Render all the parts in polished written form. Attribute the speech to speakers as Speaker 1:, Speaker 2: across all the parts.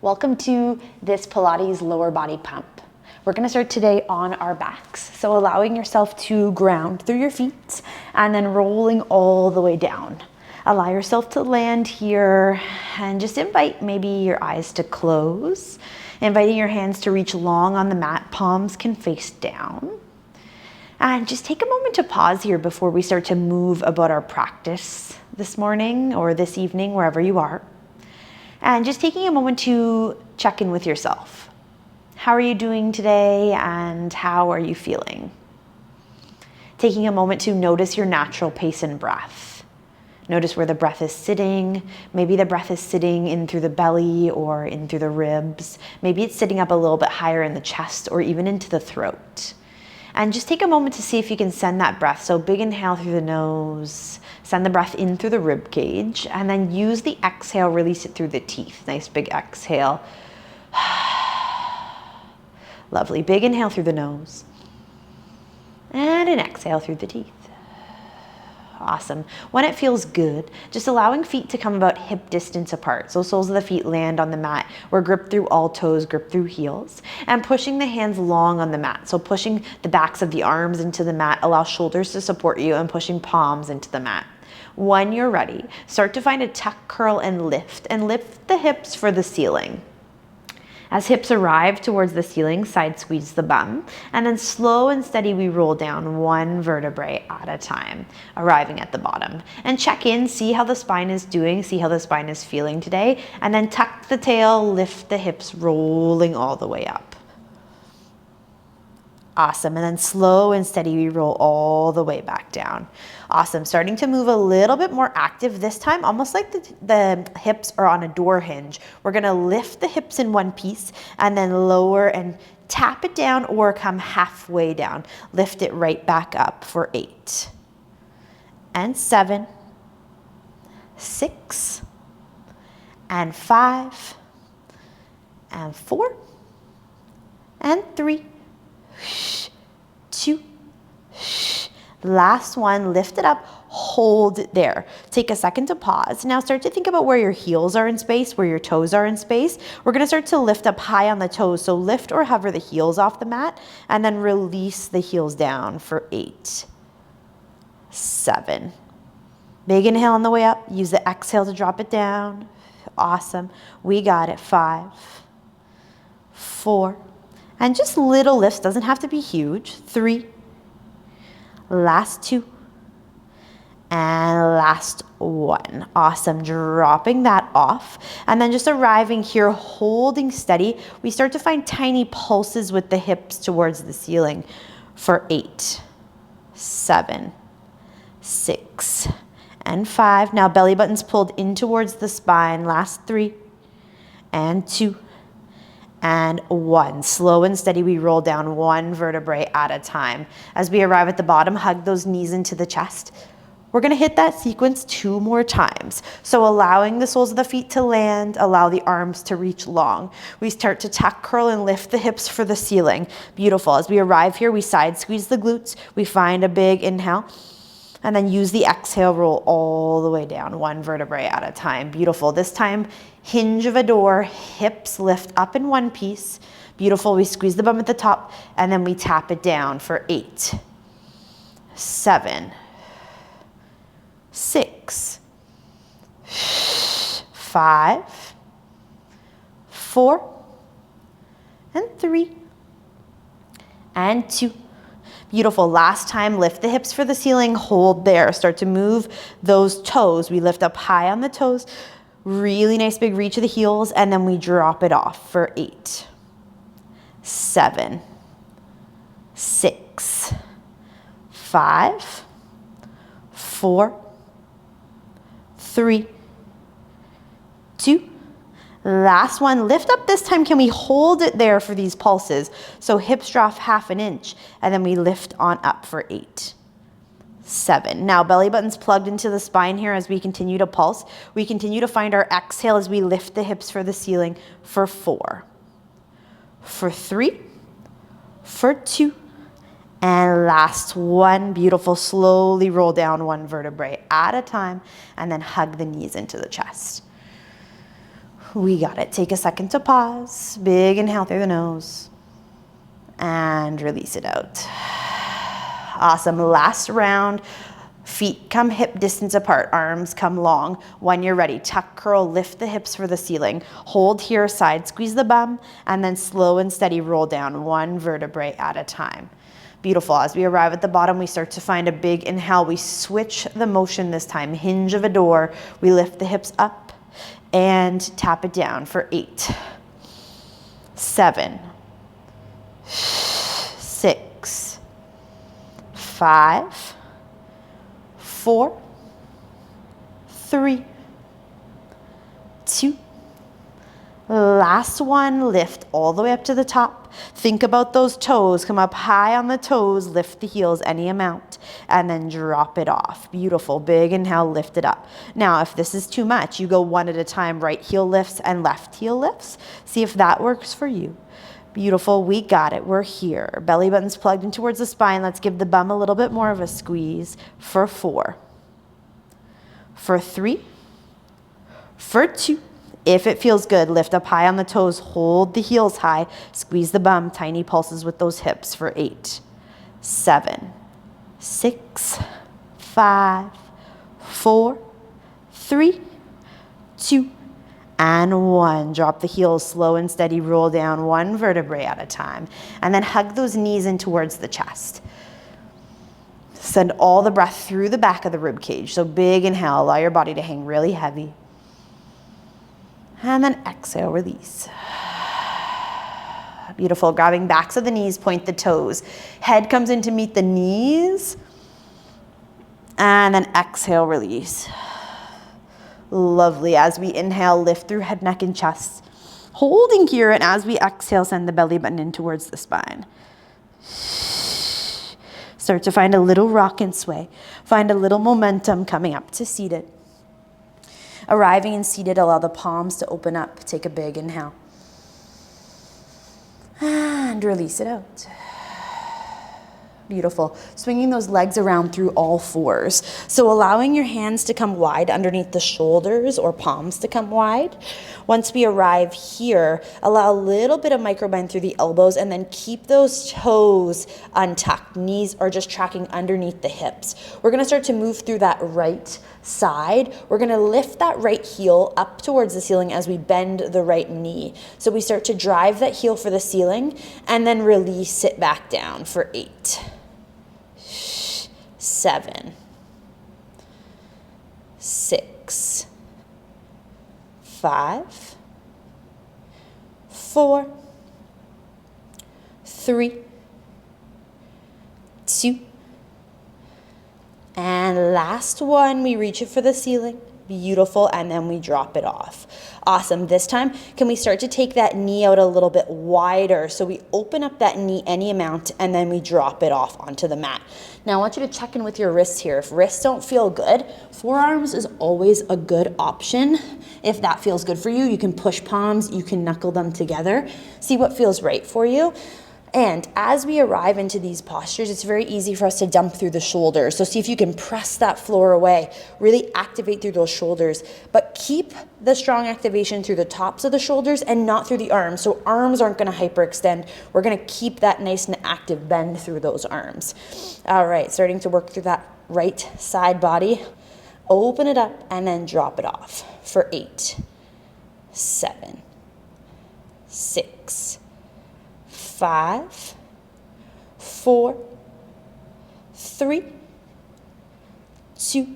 Speaker 1: Welcome to this Pilates lower body pump. We're gonna start today on our backs. So allowing yourself to ground through your feet and then rolling all the way down. Allow yourself to land here and just invite maybe your eyes to close. Inviting your hands to reach long on the mat, palms can face down. And just take a moment to pause here before we start to move about our practice this morning or this evening, wherever you are. And just taking a moment to check in with yourself. How are you doing today and how are you feeling? Taking a moment to notice your natural pace and breath. Notice where the breath is sitting. Maybe the breath is sitting in through the belly or in through the ribs. Maybe it's sitting up a little bit higher in the chest or even into the throat. And just take a moment to see if you can send that breath. So big inhale through the nose, send the breath in through the rib cage, and then use the exhale, release it through the teeth. Nice big exhale. Lovely, big inhale through the nose. And an exhale through the teeth. Awesome. When it feels good, just allowing feet to come about hip distance apart. So soles of the feet land on the mat. We're gripped through all toes, gripped through heels. And pushing the hands long on the mat. So pushing the backs of the arms into the mat. Allow shoulders to support you and pushing palms into the mat. When you're ready, start to find a tuck, curl, and lift the hips for the ceiling. As hips arrive towards the ceiling, side squeeze the bum, and then slow and steady we roll down one vertebrae at a time, arriving at the bottom. And check in, see how the spine is doing, see how the spine is feeling today, and then tuck the tail, lift the hips, rolling all the way up. Awesome, and then slow and steady we roll all the way back down. Awesome, starting to move a little bit more active this time, almost like the hips are on a door hinge. We're gonna lift the hips in one piece and then lower and tap it down or come halfway down. Lift it right back up for 8 and 7, 6 and 5 and 4 and 3, 2, last one, lift it up, hold it there. Take a second to pause. Now start to think about where your heels are in space, where your toes are in space. We're gonna start to lift up high on the toes. So lift or hover the heels off the mat and then release the heels down for 8, 7. Big inhale on the way up. Use the exhale to drop it down. Awesome. We got it. 5, 4, and just little lifts, doesn't have to be huge. 3, last 2, and last 1. Awesome, dropping that off. And then just arriving here, holding steady. We start to find tiny pulses with the hips towards the ceiling for 8, 7, 6, and 5. Now belly button's pulled in towards the spine. Last 3, and 2, and 1. Slow and steady we roll down one vertebrae at a time. As we arrive at the bottom, hug those knees into the chest. We're gonna hit that sequence 2 more times. So allowing the soles of the feet to land, allow the arms to reach long. We start to tuck, curl, and lift the hips for the ceiling. Beautiful. As we arrive here, we side squeeze the glutes. We find a big inhale. And then use the exhale, roll all the way down, one vertebrae at a time. Beautiful. This time, hinge of a door, hips lift up in one piece. Beautiful. We squeeze the bum at the top and then we tap it down for 8, 7, 6, 5, 4, and 3, and 2. Beautiful. Last time, lift the hips for the ceiling, hold there. Start to move those toes. We lift up high on the toes. Really nice big reach of the heels, and then we drop it off for 8, 7, 6, 5, 4, 3, 2, last one, lift up this time. Can we hold it there for these pulses? So hips drop half an inch and then we lift on up for 8, 7. Now belly button's plugged into the spine here as we continue to pulse. We continue to find our exhale as we lift the hips for the ceiling for 4, for 3, for 2, and last one. Beautiful. Slowly roll down one vertebrae at a time and then hug the knees into the chest. We got it. Take a second to pause. Big inhale through the nose. And release it out. Awesome. Last round. Feet come hip distance apart. Arms come long. When you're ready, tuck, curl, lift the hips for the ceiling. Hold here, side squeeze the bum, and then slow and steady roll down one vertebrae at a time. Beautiful. As we arrive at the bottom, we start to find a big inhale. We switch the motion this time. Hinge of a door. We lift the hips up and tap it down for 8, 7, 6, 5, 4, 3, 2. Last one, lift all the way up to the top. Think about those toes. Come up high on the toes, lift the heels any amount, and then drop it off. Beautiful. Big inhale, lift it up. Now, if this is too much, you go one at a time. Right heel lifts and left heel lifts. See if that works for you. Beautiful. We got it. We're here. Belly button's plugged in towards the spine. Let's give the bum a little bit more of a squeeze for 4, for 3, for 2. If it feels good, lift up high on the toes, hold the heels high, squeeze the bum, tiny pulses with those hips for 8, 7, 6, 5, 4, 3, 2, and 1. Drop the heels, slow and steady, roll down one vertebrae at a time. And then hug those knees in towards the chest. Send all the breath through the back of the rib cage. So big inhale, allow your body to hang really heavy. And then exhale, release. Beautiful. Grabbing backs of the knees, point the toes. Head comes in to meet the knees. And then exhale, release. Lovely. As we inhale, lift through head, neck, and chest. Holding here, and as we exhale, send the belly button in towards the spine. Start to find a little rock and sway. Find a little momentum coming up to seated. Arriving in seated, allow the palms to open up. Take a big inhale. And release it out. Beautiful. Swinging those legs around through all fours. So allowing your hands to come wide underneath the shoulders or palms to come wide. Once we arrive here, allow a little bit of microbend through the elbows and then keep those toes untucked. Knees are just tracking underneath the hips. We're going to start to move through that right side. We're going to lift that right heel up towards the ceiling as we bend the right knee. So we start to drive that heel for the ceiling and then release it back down for 8, 7, 6, 5, 4, 3, 2, and last one, we reach it for the ceiling. Beautiful, and then we drop it off. Awesome. This time, can we start to take that knee out a little bit wider? So we open up that knee any amount, and then we drop it off onto the mat. Now, I want you to check in with your wrists here. If wrists don't feel good, forearms is always a good option. If that feels good for you, you can push palms, you can knuckle them together. See what feels right for you. And as we arrive into these postures, it's very easy for us to dump through the shoulders. So see if you can press that floor away, really activate through those shoulders, but keep the strong activation through the tops of the shoulders and not through the arms. So arms aren't going to hyperextend. We're going to keep that nice and active bend through those arms. All right, starting to work through that right side body. Open it up and then drop it off for 8, 7, 6, 5, 4, 3, 2,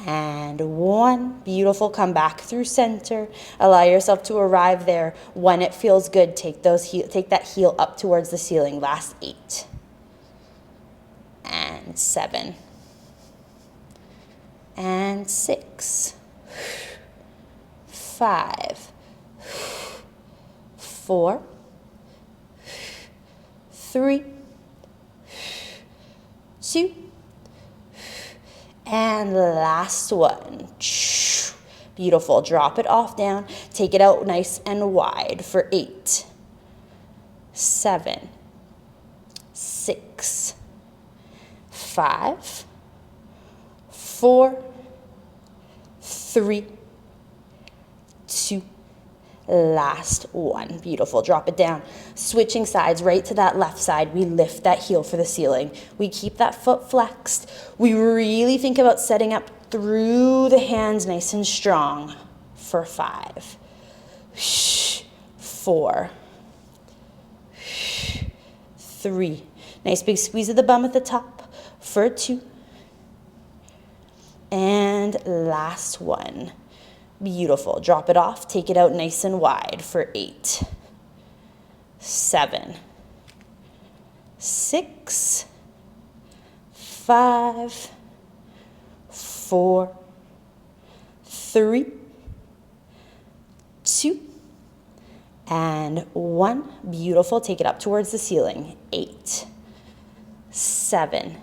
Speaker 1: and 1. Beautiful. Come back through center. Allow yourself to arrive there. When it feels good, take that heel up towards the ceiling. Last 8 and 7 and 6, 5, 4, 3, 2, and last one. Beautiful. Drop it off down. Take it out nice and wide for 8, 7, 6, 5, 4, 3, 2, last one. Beautiful. Drop it down. Switching sides, right to that left side. We lift that heel for the ceiling. We keep that foot flexed. We really think about setting up through the hands nice and strong for 5, 4, 3. Nice big squeeze of the bum at the top for 2. And last one. Beautiful. Drop it off. Take it out nice and wide for 8, 7, 6, 5, 4, 3, 2, and 1. Beautiful. Take it up towards the ceiling. 8, 7,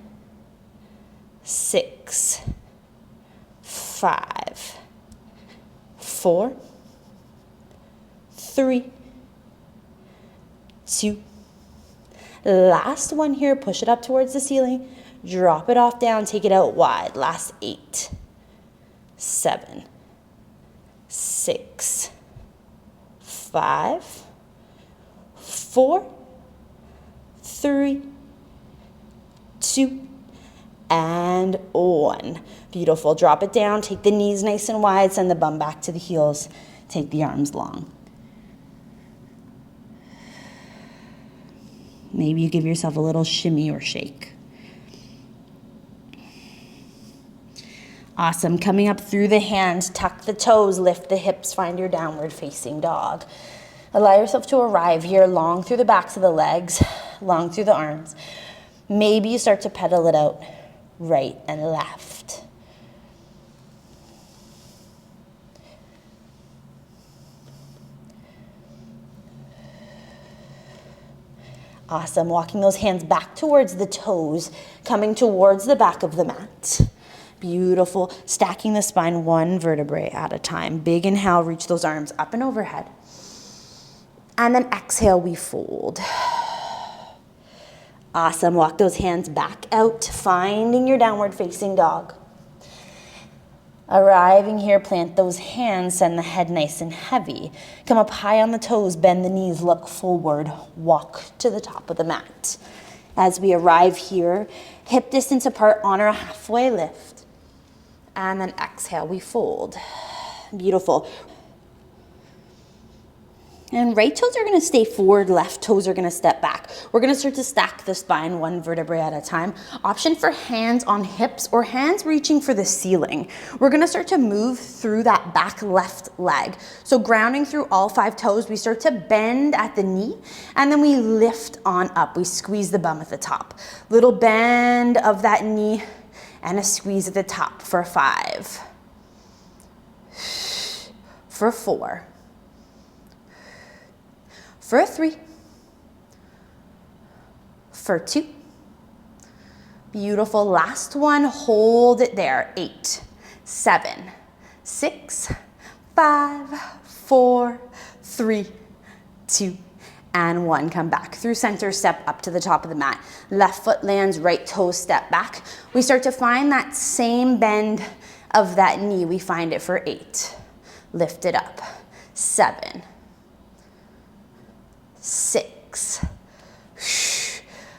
Speaker 1: 6, 5, 4, 3, 2. Last one here. Push it up towards the ceiling. Drop it off down. Take it out wide. Last 8, 7, 6, 5, 4, 3, 2, and 1. Beautiful. Drop it down. Take the knees nice and wide. Send the bum back to the heels. Take the arms long. Maybe you give yourself a little shimmy or shake. Awesome. Coming up through the hands, tuck the toes, lift the hips, find your downward facing dog. Allow yourself to arrive here long through the backs of the legs, long through the arms. Maybe you start to pedal it out right and left. Awesome. Walking those hands back towards the toes, coming towards the back of the mat. Beautiful. Stacking the spine 1 vertebrae at a time. Big inhale, reach those arms up and overhead. And then exhale, we fold. Awesome. Walk those hands back out, finding your downward facing dog. Arriving here, plant those hands, send the head nice and heavy. Come up high on the toes, bend the knees, look forward, walk to the top of the mat. As we arrive here, hip distance apart, honor a halfway lift. And then exhale, we fold. Beautiful. And right toes are going to stay forward, left toes are going to step back. We're going to start to stack the spine 1 vertebrae at a time. Option for hands on hips or hands reaching for the ceiling. We're going to start to move through that back left leg. So grounding through all 5 toes, we start to bend at the knee and then we lift on up. We squeeze the bum at the top. Little bend of that knee and a squeeze at the top for 5, for 4, for 3, for 2. Beautiful. Last one. Hold it there. 8, 7, 6, 5, 4, 3, 2, and 1. Come back through center, step up to the top of the mat. Left foot lands, right toe step back. We start to find that same bend of that knee. We find it for 8. Lift it up. 7, 6,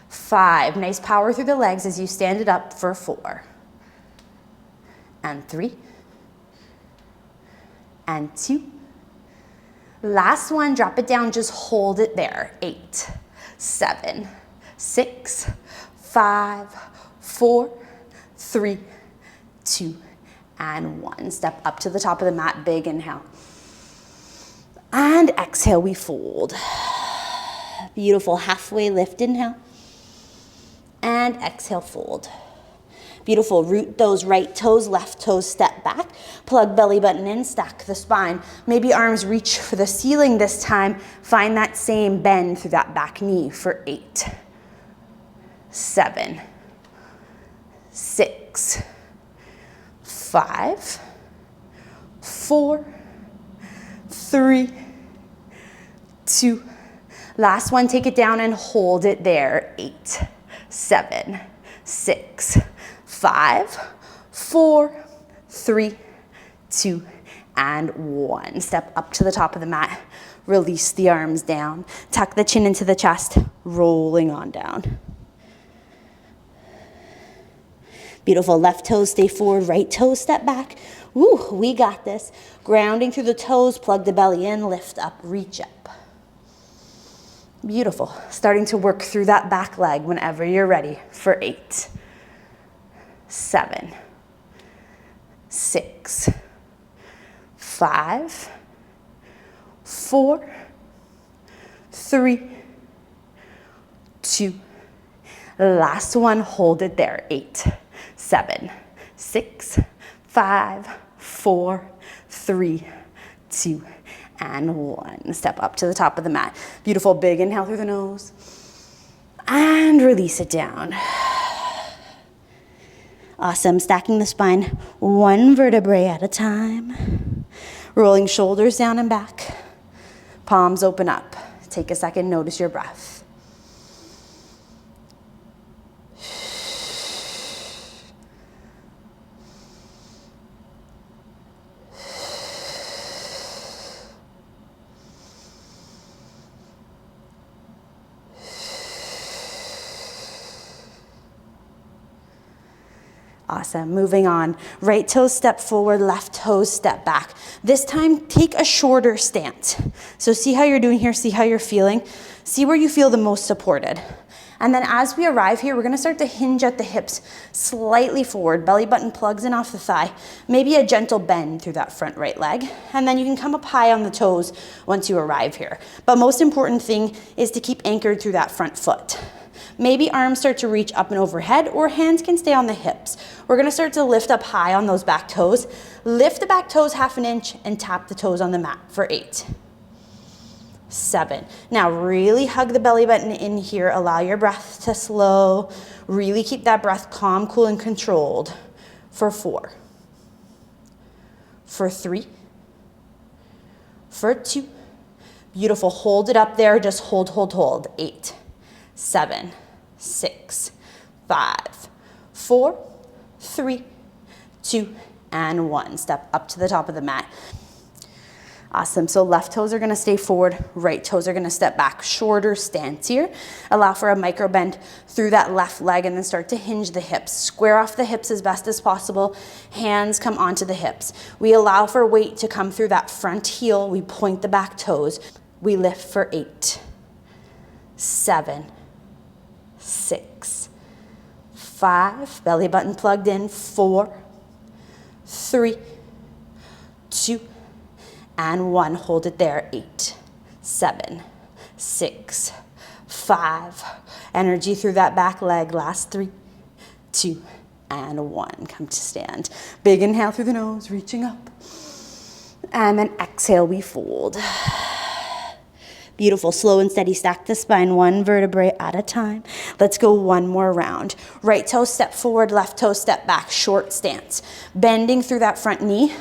Speaker 1: 5. Nice power through the legs as you stand it up for 4. And 3. And 2. Last one, drop it down, just hold it there. 8, 7, 6, 5, 4, 3, 2, and 1. Step up to the top of the mat, big inhale. And exhale, we fold. Beautiful. Halfway lift, inhale. And exhale, fold. Beautiful. Root those right toes, left toes step back. Plug belly button in, stack the spine. Maybe arms reach for the ceiling this time. Find that same bend through that back knee for 8, 7, 6, 5, 4, 3, 2. Last one, take it down and hold it there. 8, 7, 6, 5, 4, 3, 2,
Speaker 2: and 1. Step up to the top of the mat. Release the arms down. Tuck the chin into the chest, rolling on down. Beautiful. Left toes stay forward, right toes step back. Woo, we got this. Grounding through the toes, plug the belly in, lift up, reach up. Beautiful. Starting to work through that back leg whenever you're ready for 8, 7, 6, 5, 4, 3, 2. Last one, hold it there. 8, 7, 6, 5, 4, 3, 2, and 1. Step up to the top of the mat. Beautiful, big inhale through the nose. And release it down. Awesome, stacking the spine, 1 vertebrae at a time. Rolling shoulders down and back. Palms open up. Take a second, notice your breath. Awesome, moving on. Right toes step forward, left toes step back. This time, take a shorter stance. So see how you're doing here, see how you're feeling. See where you feel the most supported. And then as we arrive here, we're gonna start to hinge at the hips slightly forward, belly button plugs in off the thigh, maybe a gentle bend through that front right leg. And then you can come up high on the toes once you arrive here. But most important thing is to keep anchored through that front foot. Maybe arms start to reach up and overhead, or hands can stay on the hips. We're gonna start to lift up high on those back toes. Lift the back toes 1/2 inch and tap the toes on the mat for 8, 7. Now really hug the belly button in here. Allow your breath to slow. Really keep that breath calm, cool, and controlled for 4, for 3, for 2. Beautiful, hold it up there. Just hold, hold, hold. 8, 7, 6, 5, 4, 3, 2, and 1. Step up to the top of the mat. Awesome, so left toes are gonna stay forward, right toes are gonna step back. Shorter stance here. Allow for a micro bend through that left leg and then start to hinge the hips. Square off the hips as best as possible. Hands come onto the hips. We allow for weight to come through that front heel. We point the back toes. We lift for 8, 7, 6, 5, belly button plugged in, 4, 3, 2, and 1. Hold it there. 8, 7, 6, 5. Energy through that back leg. Last 3, 2, and 1. Come to stand. Big inhale through the nose, reaching up. And then exhale, we fold. Beautiful, slow and steady, stack the spine 1 vertebrae at a time. Let's go 1 more round. Right toe step forward, left toe step back, short stance. Bending through that front knee.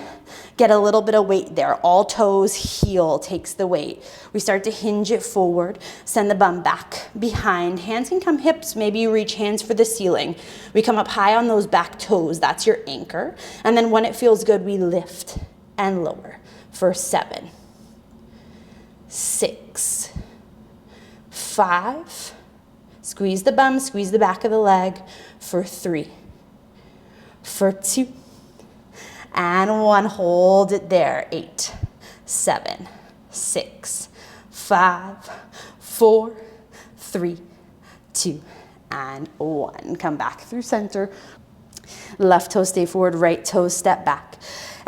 Speaker 2: Get a little bit of weight there. All toes, heel takes the weight. We start to hinge it forward. Send the bum back behind. Hands can come hips. Maybe you reach hands for the ceiling. We come up high on those back toes. That's your anchor. And then when it feels good, we lift and lower for 7, 6, 5. Squeeze the bum, squeeze the back of the leg for 3, for 2, and 1. Hold it there. 8, 7, 6, 5, 4, 3, 2, and 1. Come back through center. Left toe stay forward, right toe step back.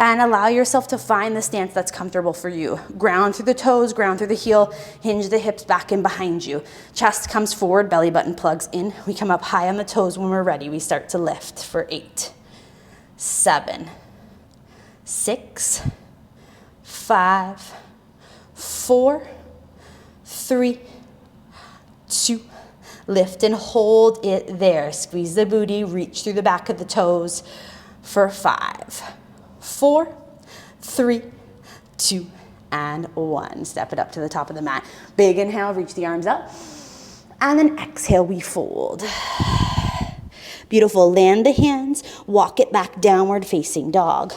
Speaker 2: And allow yourself to find the stance that's comfortable for you. Ground through the toes, ground through the heel, hinge the hips back and behind you. Chest comes forward, belly button plugs in. We come up high on the toes. When we're ready, we start to lift for 8, 7, 6, 5, 4, 3, 2. Lift and hold it there. Squeeze the booty, reach through the back of the toes for 5, 4, 3, 2, and 1. Step it up to the top of the mat. Big inhale, reach the arms up. And then exhale, we fold. Beautiful, land the hands, walk it back, downward facing dog.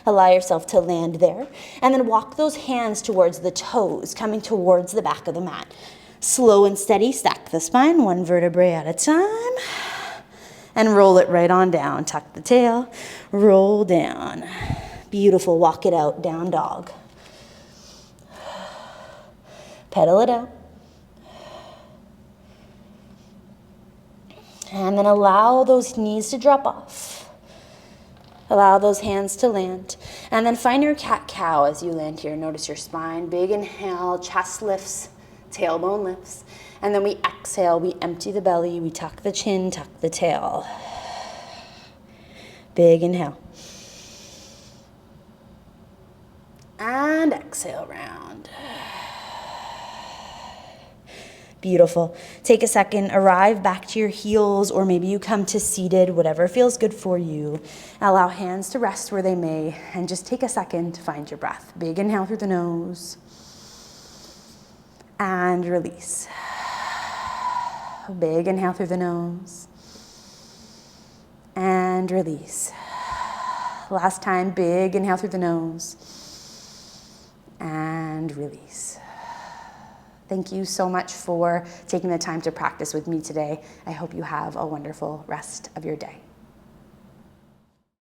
Speaker 2: Allow yourself to land there. And then walk those hands towards the toes, coming towards the back of the mat. Slow and steady, stack the spine, one vertebrae at a time. And roll it right on down. Tuck the tail, roll down. Beautiful, walk it out, down dog. Pedal it out. And then allow those knees to drop off. Allow those hands to land. And then find your cat-cow as you land here. Notice your spine. Big inhale, chest lifts, tailbone lifts. And then we exhale, we empty the belly, we tuck the chin, tuck the tail. Big inhale. And exhale, round. Beautiful. Take a second, arrive back to your heels, or maybe you come to seated, whatever feels good for you. Allow hands to rest where they may, and just take a second to find your breath. Big inhale through the nose, and release. Big inhale through the nose, and release. Last time, big inhale through the nose, and release. Thank you so much for taking the time to practice with me today. I hope you have a wonderful rest of your day.